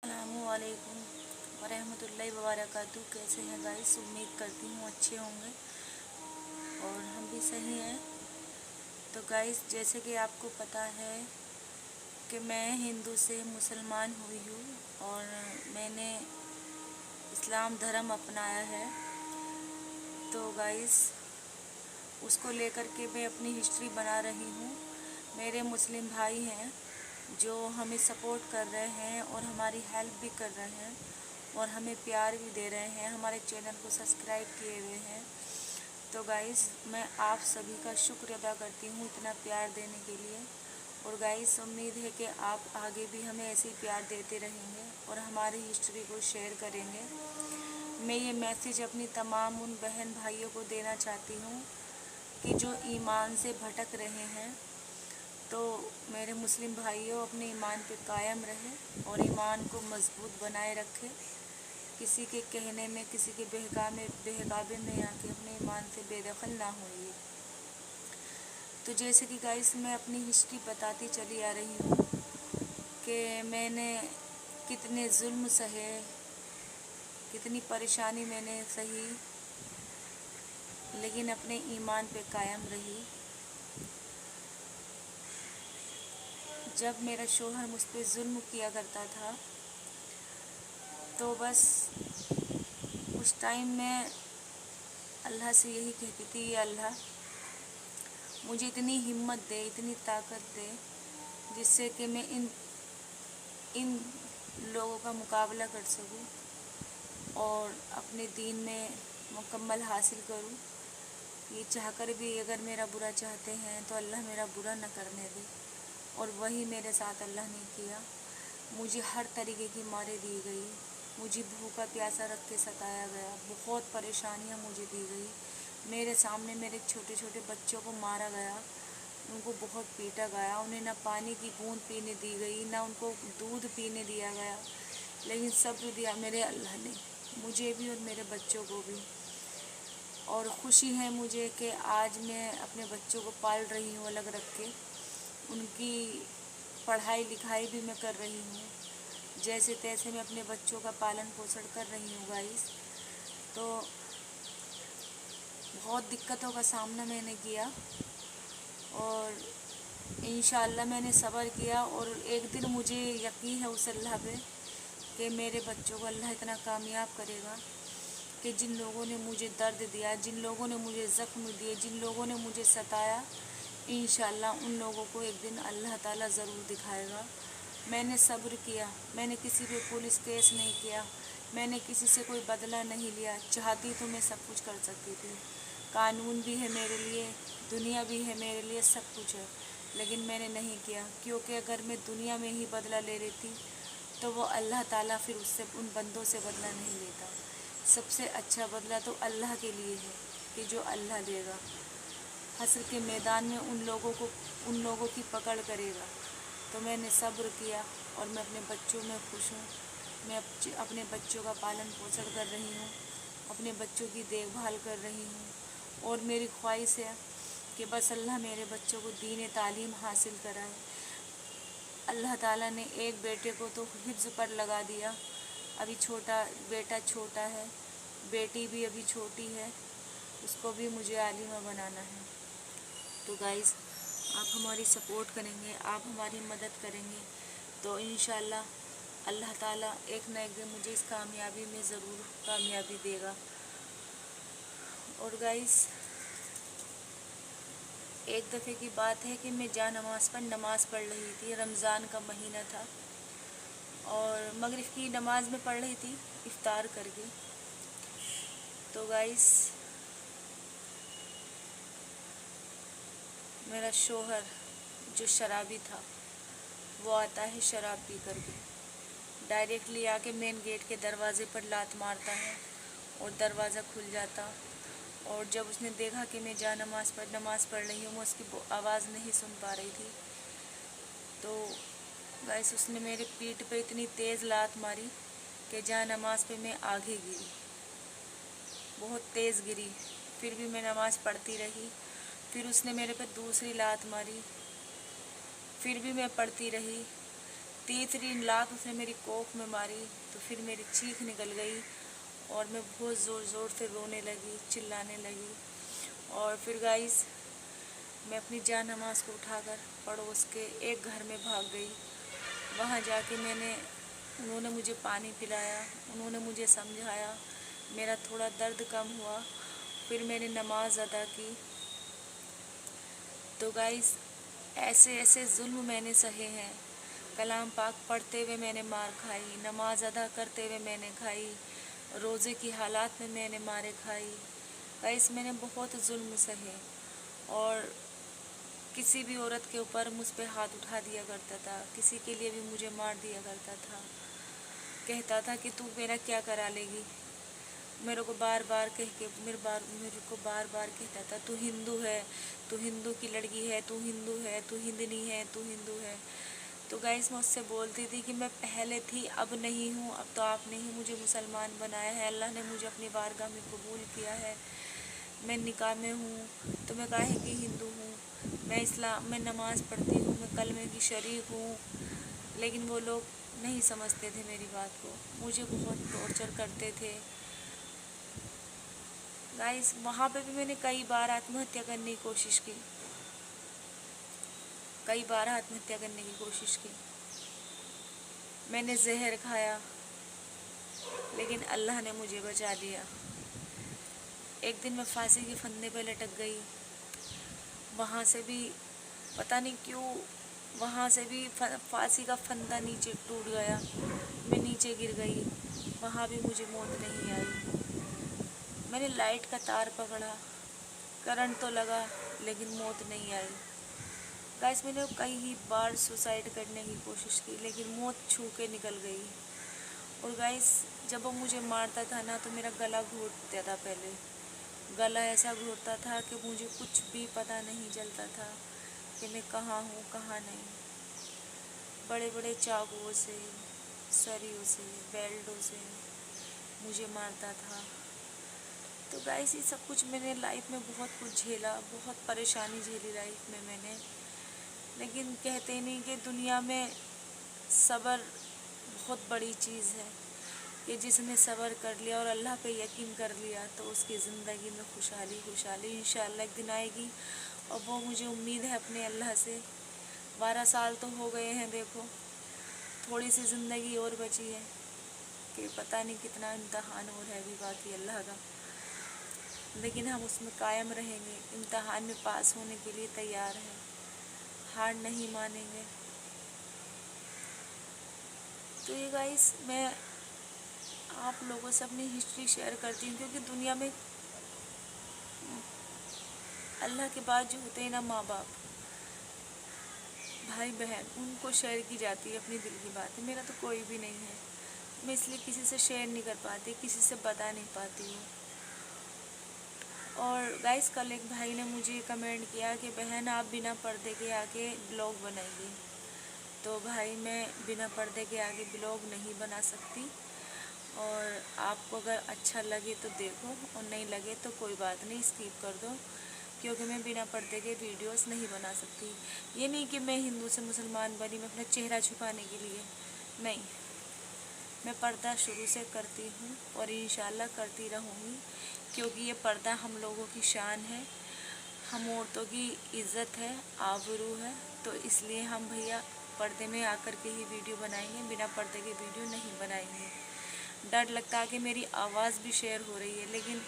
अस्सलामुअलैकुम वरहमतुल्लाहि वबरकातुहू। कैसे हैं गाइस? उम्मीद करती हूँ अच्छे होंगे और हम भी सही हैं। तो गाइस, जैसे कि आपको पता है कि मैं हिंदू से मुसलमान हुई हूँ और मैंने इस्लाम धर्म अपनाया है। तो गाइस, उसको लेकर के मैं अपनी हिस्ट्री बना रही हूँ। मेरे मुस्लिम भाई हैं जो हमें सपोर्ट कर रहे हैं और हमारी हेल्प भी कर रहे हैं और हमें प्यार भी दे रहे हैं, हमारे चैनल को सब्सक्राइब किए हुए हैं। तो गाइस, मैं आप सभी का शुक्र अदा करती हूँ इतना प्यार देने के लिए। और गाइस, उम्मीद है कि आप आगे भी हमें ऐसे ही प्यार देते रहेंगे और हमारी हिस्ट्री को शेयर करेंगे। मैं ये मैसेज अपनी तमाम उन बहन भाइयों को देना चाहती हूँ कि जो ईमान से भटक रहे हैं। तो मेरे मुस्लिम भाइयों, अपने ईमान पे कायम रहे और ईमान को मजबूत बनाए रखें। किसी के कहने में, किसी के बहकावे में आके अपने ईमान से बेदखल ना होइए। तो जैसे कि गाइस, मैं अपनी हिस्ट्री बताती चली आ रही हूँ कि मैंने कितने जुल्म सहे, कितनी परेशानी मैंने सही, लेकिन अपने ईमान पे कायम रही। जब मेरा शोहर मुझ पे जुल्म किया करता था तो बस उस टाइम मैं अल्लाह से यही कहती थी, या अल्लाह मुझे इतनी हिम्मत दे, इतनी ताकत दे जिससे कि मैं इन लोगों का मुकाबला कर सकूं और अपने दीन में मुकम्मल हासिल करूं। ये चाहकर भी अगर मेरा बुरा चाहते हैं तो अल्लाह मेरा बुरा न करने दे। और वही मेरे साथ अल्लाह ने किया। मुझे हर तरीके की मारें दी गई, मुझे भूखा प्यासा रख के सताया गया, बहुत परेशानियां मुझे दी गई। मेरे सामने मेरे छोटे छोटे बच्चों को मारा गया, उनको बहुत पीटा गया, उन्हें ना पानी की बूंद पीने दी गई, ना उनको दूध पीने दिया गया। लेकिन सब्र दिया मेरे अल्लाह ने, मुझे भी और मेरे बच्चों को भी। और खुशी है मुझे कि आज मैं अपने बच्चों को पाल रही हूँ अलग रख के। उनकी पढ़ाई लिखाई भी मैं कर रही हूँ, जैसे तैसे मैं अपने बच्चों का पालन पोषण कर रही हूँ गाइस। तो बहुत दिक्कतों का सामना मैंने किया और इंशाअल्लाह मैंने सब्र किया। और एक दिन मुझे यकीन है उस अल्लाह पे कि मेरे बच्चों को अल्लाह इतना कामयाब करेगा कि जिन लोगों ने मुझे दर्द दिया, जिन लोगों ने मुझे ज़ख्म दिए, जिन लोगों ने मुझे सताया, इंशाअल्लाह उन लोगों को एक दिन अल्लाह ताला ज़रूर दिखाएगा। मैंने सब्र किया, मैंने किसी पे पुलिस केस नहीं किया, मैंने किसी से कोई बदला नहीं लिया। चाहती तो मैं सब कुछ कर सकती थी, कानून भी है मेरे लिए, दुनिया भी है मेरे लिए, सब कुछ है, लेकिन मैंने नहीं किया। क्योंकि अगर मैं दुनिया में ही बदला ले लेती तो वो अल्लाह ताला फिर उससे, उन बंदों से बदला नहीं लेता। सबसे अच्छा बदला तो अल्लाह के लिए है कि जो अल्लाह देगा। हश्र के मैदान में उन लोगों की पकड़ करेगा। तो मैंने सब्र किया और मैं अपने बच्चों में खुश हूँ। मैं अपने बच्चों का पालन पोषण कर रही हूँ, अपने बच्चों की देखभाल कर रही हूँ। और मेरी ख्वाहिश है कि बस अल्लाह मेरे बच्चों को दीन तालीम हासिल कराए। अल्लाह ताला ने एक बेटे को तो हिफ्ज़ पर लगा दिया, अभी बेटा छोटा है, बेटी भी अभी छोटी है, उसको भी मुझे आलिमा बनाना है। तो गाइस, आप हमारी सपोर्ट करेंगे, आप हमारी मदद करेंगे तो इंशाअल्लाह अल्लाह ताला एक न एक दिन मुझे इस कामयाबी में ज़रूर कामयाबी देगा। और गाइस, एक दफ़े की बात है कि मैं नमाज़ पर नमाज़ पढ़ रही थी। रमज़ान का महीना था और मगरिब की नमाज़ में पढ़ रही थी इफ्तार करके। तो गाइस, मेरा शोहर जो शराबी था वो आता है शराब पी करके, डायरेक्टली आके मेन गेट के दरवाज़े पर लात मारता है और दरवाज़ा खुल जाता। और जब उसने देखा कि मैं नमाज़ पढ़ रही हूँ, मैं उसकी आवाज़ नहीं सुन पा रही थी, तो गाइस उसने मेरे पीठ पे इतनी तेज़ लात मारी कि नमाज़ पे मैं आगे गिरी, बहुत तेज़ गिरी। फिर भी मैं नमाज़ पढ़ती रही। फिर उसने मेरे पे दूसरी लात मारी, फिर भी मैं पढ़ती रही। तीसरी लात उसने मेरी कोख में मारी तो फिर मेरी चीख निकल गई और मैं बहुत ज़ोर ज़ोर से रोने लगी, चिल्लाने लगी। और फिर गाइस मैं अपनी जान नमाज को उठाकर पड़ोस के एक घर में भाग गई। वहाँ जाके उन्होंने मुझे पानी पिलाया, उन्होंने मुझे समझाया, मेरा थोड़ा दर्द कम हुआ। फिर मैंने नमाज अदा की। तो गाइस ऐसे ऐसे जुल्म मैंने सहे हैं। कलाम पाक पढ़ते हुए मैंने मार खाई, नमाज अदा करते हुए मैंने खाई, रोज़े की हालात में मैंने मारे खाई। गाइस मैंने बहुत जुल्म सहे और किसी भी औरत के ऊपर मुझ पे हाथ उठा दिया करता था, किसी के लिए भी मुझे मार दिया करता था। कहता था कि तू मेरा क्या करा लेगी। मेरे को बार बार कहता था तू हिंदू है, तू हिंदू की लड़की है, तू हिंदू है, तू हिंदनी है, तू हिंदू है। तो गाइस मैं उससे बोलती थी कि मैं पहले थी, अब नहीं हूँ। अब तो आपने ही मुझे मुसलमान बनाया है, अल्लाह ने मुझे अपनी बारगाह में कबूल किया है। मैं निकाह में हूँ तो मैं काहे की हिंदू हूँ। मैं नमाज़ पढ़ती हूँ, मैं कलमे की शरीक हूँ। लेकिन वो लोग नहीं समझते थे मेरी बात को, मुझे बहुत टॉर्चर करते थे। गाइस वहाँ पे भी मैंने कई बार आत्महत्या करने की कोशिश की, कई बार आत्महत्या करने की कोशिश की। मैंने जहर खाया लेकिन अल्लाह ने मुझे बचा लिया। एक दिन मैं फांसी के फंदे पे लटक गई। वहाँ से भी पता नहीं क्यों, वहाँ से भी फांसी का फंदा नीचे टूट गया, मैं नीचे गिर गई। वहाँ भी मुझे मौत नहीं आई। मैंने लाइट का तार पकड़ा, करंट तो लगा लेकिन मौत नहीं आई। गाइस मैंने कई बार सुसाइड करने की कोशिश की लेकिन मौत छू के निकल गई। और गाइस जब वो मुझे मारता था ना तो मेरा गला घोटता था। पहले गला ऐसा घोटता था कि मुझे कुछ भी पता नहीं चलता था कि मैं कहाँ हूँ कहाँ नहीं। बड़े बड़े चाकुओं से, सरियों से, बेल्टों से मुझे मारता था। तो गाइस ये सब कुछ मैंने लाइफ में बहुत कुछ झेला, बहुत परेशानी झेली लाइफ में मैंने। लेकिन कहते नहीं कि दुनिया में सब्र बहुत बड़ी चीज़ है कि जिसने सब्र कर लिया और अल्लाह पे यकीन कर लिया तो उसकी ज़िंदगी में खुशहाली खुशहाली इंशाअल्लाह एक दिन आएगी। और वो मुझे उम्मीद है अपने अल्लाह से। 12 साल तो हो गए हैं, देखो थोड़ी सी ज़िंदगी और बची है कि पता नहीं कितना इम्तहान और है अभी बाकी अल्लाह का। लेकिन हम उसमें कायम रहेंगे, इम्तहान में पास होने के लिए तैयार हैं, हार नहीं मानेंगे। तो ये गाइस मैं आप लोगों से अपनी हिस्ट्री शेयर करती हूँ क्योंकि दुनिया में अल्लाह के बाद जो होते हैं ना, माँ बाप, भाई बहन, उनको शेयर की जाती है अपनी दिल की बातें। मेरा तो कोई भी नहीं है, मैं इसलिए किसी से शेयर नहीं कर पाती, किसी से बता नहीं पाती हूँ। और गाइस कल एक भाई ने मुझे कमेंट किया कि बहन आप बिना पर्दे के आके ब्लॉग बनाइए। तो भाई मैं बिना पर्दे के आगे ब्लॉग नहीं बना सकती। और आपको अगर अच्छा लगे तो देखो और नहीं लगे तो कोई बात नहीं, स्किप कर दो, क्योंकि मैं बिना पर्दे के वीडियोस नहीं बना सकती। ये नहीं कि मैं हिंदू से मुसलमान बनी मैं अपना चेहरा छुपाने के लिए, नहीं, मैं पर्दा शुरू से करती हूँ और इंशाल्लाह करती रहूँगी, क्योंकि ये पर्दा हम लोगों की शान है, हम औरतों की इज़्ज़त है, आबरू है। तो इसलिए हम भैया पर्दे में आकर के ही वीडियो बनाएंगे, बिना पर्दे के वीडियो नहीं बनाएंगे। डर लगता है कि मेरी आवाज़ भी शेयर हो रही है, लेकिन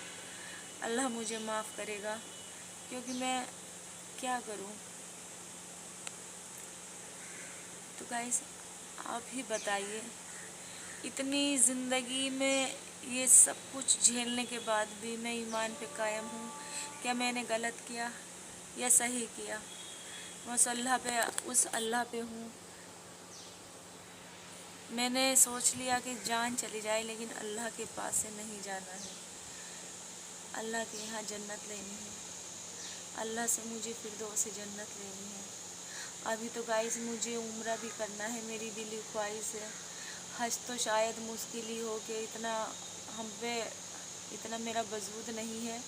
अल्लाह मुझे माफ़ करेगा क्योंकि मैं क्या करूं। तो गाइस आप ही बताइए, इतनी ज़िंदगी में ये सब कुछ झेलने के बाद भी मैं ईमान पे कायम हूँ। क्या मैंने गलत किया या सही किया? मैं उस अल्लाह पे हूँ। मैंने सोच लिया कि जान चली जाए लेकिन अल्लाह के पास से नहीं जाना है, अल्लाह के यहाँ जन्नत लेनी है, अल्लाह से मुझे फिरदौस से जन्नत लेनी है। अभी तो गाइस मुझे उम्रा भी करना है, मेरी दिली ख्वाहिश है। हज तो शायद मुश्किल ही हो कि इतना हम पे इतना मेरा वजूद नहीं है,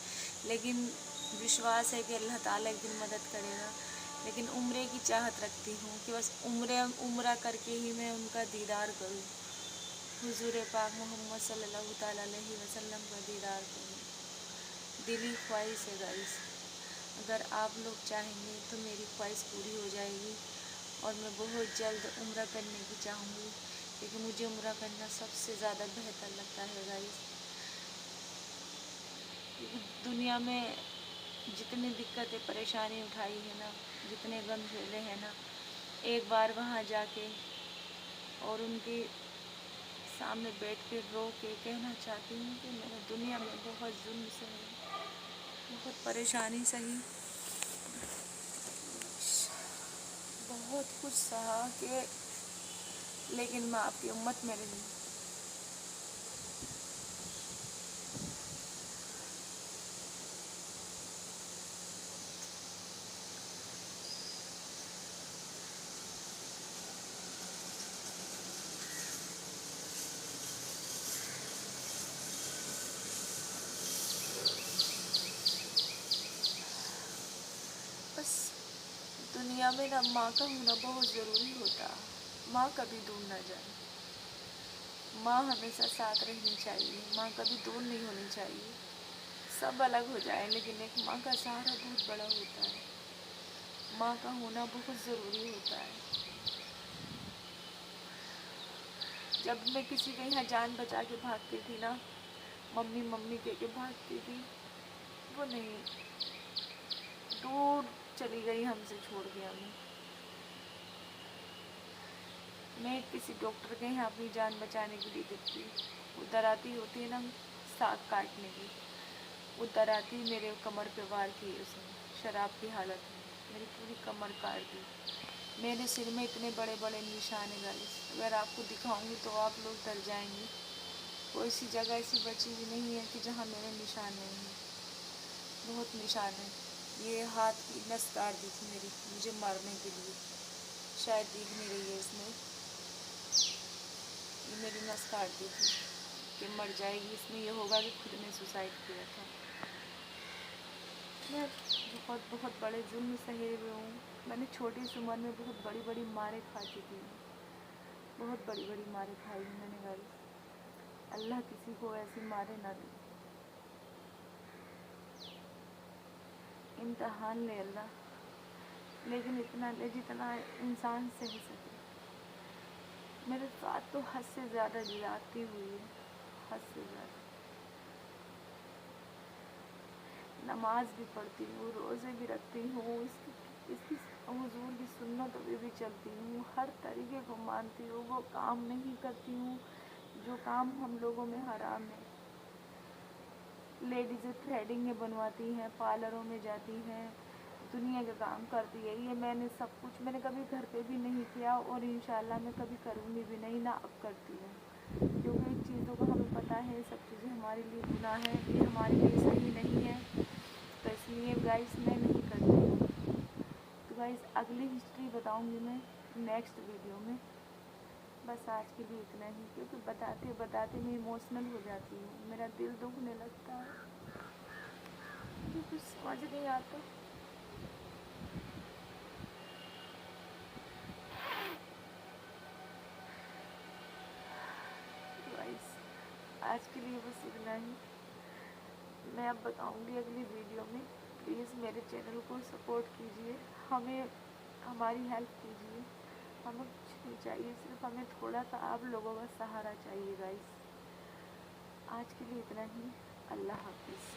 लेकिन विश्वास है कि अल्लाह ताला एक दिन मदद करेगा। लेकिन उम्रे की चाहत रखती हूँ कि बस उम्रा करके ही मैं उनका दीदार करूँ, हुजूर पाक मोहम्मद सल्लल्लाहु ताला अलैहि वसल्लम का दीदार करूँ। दिली ख्वाहिश है गाइस, अगर आप लोग चाहेंगे तो मेरी ख्वाहिश पूरी हो जाएगी और मैं बहुत जल्द उम्रा करने की चाहूँगी, क्योंकि मुझे उम्रा करना सबसे ज़्यादा बेहतर लगता है गाइस। क्योंकि दुनिया में जितनी दिक्कतें परेशानी उठाई है ना, जितने गम झेले हैं ना, एक बार वहाँ जाके और उनके सामने बैठ के रो के कहना चाहती हूँ कि मैंने दुनिया में बहुत जुल्म सही, बहुत परेशानी सही, बहुत कुछ सहा के, लेकिन मैं आपकी उम्मत में रही। बस दुनिया में ना माँ का होना बहुत ज़रूरी होता है। माँ कभी दूर ना जाए, माँ हमेशा साथ रहनी चाहिए, माँ कभी दूर नहीं होनी चाहिए। सब अलग हो जाए लेकिन एक माँ का सहारा बहुत बड़ा होता है, माँ का होना बहुत ज़रूरी होता है। जब मैं किसी के यहाँ जान बचा के भागती थी ना, मम्मी मम्मी कह के भागती थी, वो नहीं, दूर चली गई हमसे छोड़ के हमें। मैं किसी डॉक्टर के यहाँ अपनी जान बचाने के लिए देखती, उधर आती होती है ना साग काटने की, उधर आती मेरे कमर पे वार की उसने शराब की हालत में, मेरी पूरी कमर काट दी। मेरे सिर में इतने बड़े बड़े निशान है गाइस, अगर आपको दिखाऊंगी तो आप लोग डर जाएंगे। कोई सी जगह ऐसी बची भी नहीं है कि जहाँ मेरे निशान नहीं है, बहुत निशान है। ये हाथ की नस काट दी थी मेरी मुझे मारने के लिए, शायद दिख नहीं रही है इसमें, ये मेरी नस काट दी थी कि मर जाएगी, इसमें ये होगा कि खुद ने सुसाइड किया था। मैं बहुत बहुत बड़े जुल्म सहे हुए हूँ। मैंने छोटी सी उम्र में बहुत बड़ी बड़ी मारें खा चुकी हूँ, बहुत बड़ी बड़ी मारें खाई हैं मैंने गाइस। अल्लाह किसी को ऐसी मारे ना दे, इम्तहान ले अल्लाह, लेकिन इतना ले जितना इंसान सह सके। मेरे साथ तो हद से ज़्यादा ज्यादती हुई है, हद से ज़्यादा। नमाज भी पढ़ती हूँ, रोज़े भी रखती हूँ, इसकी हुजूर की सुन्नतों पे भी चलती हूँ, हर तरीके को मानती हूँ, वो काम नहीं करती हूँ जो काम हम लोगों में हराम है। लेडीज़ें थ्रेडिंग में बनवाती हैं, पार्लरों में जाती हैं, दुनिया का काम करती है, ये मैंने सब कुछ मैंने कभी घर पे भी नहीं किया और इंशाल्लाह मैं कभी करूँगी भी नहीं, ना अब करती हूँ, क्योंकि इन चीज़ों को हमें पता है, सब चीज़ें हमारे लिए गुनाह है, ये हमारे लिए सही नहीं है, तो इसलिए गाइस मैं नहीं करती हूँ। तो गाइस अगली हिस्ट्री बताऊँगी मैं नेक्स्ट वीडियो में। बस आज के लिए इतना ही, क्योंकि बताते बताते मैं इमोशनल हो जाती हूँ, मेरा दिल दुखने लगता है, मुझे कुछ समझ नहीं आता। गाइस आज के लिए बस इतना ही, मैं अब बताऊंगी अगली वीडियो में। प्लीज़ मेरे चैनल को सपोर्ट कीजिए, हमें हमारी हेल्प कीजिए, हमें कुछ नहीं चाहिए, सिर्फ हमें थोड़ा सा आप लोगों का सहारा चाहिए गाइस। आज के लिए इतना ही, अल्लाह हाफिज़।